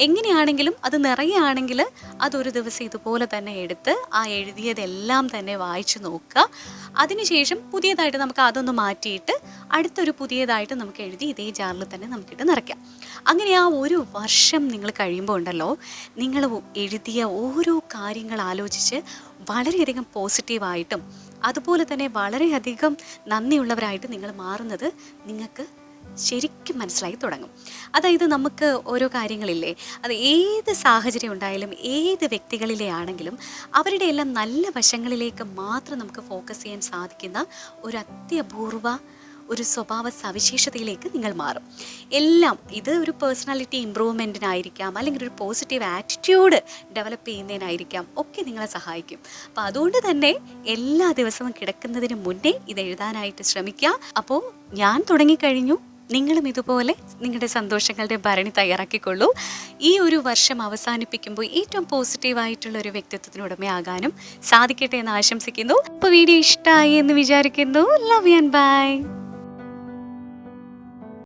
എങ്ങനെയാണെങ്കിലും അത് നിറയുകയാണെങ്കിൽ അതൊരു ദിവസം ഇതുപോലെ തന്നെ എടുത്ത് ആ എഴുതിയതെല്ലാം തന്നെ വായിച്ചു നോക്കുക. അതിനുശേഷം പുതിയതായിട്ട് നമുക്ക് അതൊന്ന് മാറ്റിയിട്ട് അടുത്തൊരു പുതിയതായിട്ട് നമുക്ക് എഴുതി ഇതേ ജാറിൽ തന്നെ നമുക്കിട്ട് നിറയ്ക്കാം. അങ്ങനെ ആ ഒരു വർഷം നിങ്ങൾ കഴിയുമ്പോൾ ഉണ്ടല്ലോ, നിങ്ങൾ എഴുതിയ ഓരോ കാര്യങ്ങൾ ആലോചിച്ച് വളരെയധികം പോസിറ്റീവായിട്ടും അതുപോലെ തന്നെ വളരെയധികം നന്ദിയുള്ളവരായിട്ട് നിങ്ങൾ മാറുന്നത് നിങ്ങൾക്ക് ശരിക്കും മനസ്സിലായി തുടങ്ങും. അതായത് നമുക്ക് ഓരോ കാര്യങ്ങളില്ലേ, അത് ഏത് സാഹചര്യം ഉണ്ടായാലും ഏത് വ്യക്തികളിലെ ആണെങ്കിലും അവരുടെ എല്ലാം നല്ല വശങ്ങളിലേക്ക് മാത്രം നമുക്ക് ഫോക്കസ് ചെയ്യാൻ സാധിക്കുന്ന ഒരു അത്യപൂർവ ഒരു സ്വഭാവ സവിശേഷതയിലേക്ക് നിങ്ങൾ മാറും. എല്ലാം ഇത് ഒരു പേഴ്സണാലിറ്റി ഇമ്പ്രൂവ്മെൻറ്റിനായിരിക്കാം, അല്ലെങ്കിൽ ഒരു പോസിറ്റീവ് ആറ്റിറ്റ്യൂഡ് ഡെവലപ്പ് ചെയ്യുന്നതിനായിരിക്കാം, ഒക്കെ നിങ്ങളെ സഹായിക്കും. അപ്പോൾ അതുകൊണ്ട് തന്നെ എല്ലാ ദിവസവും കിടക്കുന്നതിന് മുന്നേ ഇത് എഴുതാനായിട്ട് ശ്രമിക്കുക. അപ്പോൾ ഞാൻ തുടങ്ങിക്കഴിഞ്ഞു, നിങ്ങളും ഇതുപോലെ നിങ്ങളുടെ സന്തോഷങ്ങളുടെ ഭരണി തയ്യാറാക്കിക്കൊള്ളൂ. ഈ ഒരു വർഷം അവസാനിപ്പിക്കുമ്പോൾ ഏറ്റവും പോസിറ്റീവായിട്ടുള്ള ഒരു വ്യക്തിത്വത്തിനുടമയാകാനും സാധിക്കട്ടെ എന്ന് ആശംസിക്കുന്നു. അപ്പോൾ വീഡിയോ ഇഷ്ടമായി എന്ന് വിചാരിക്കുന്നു. Love you and by.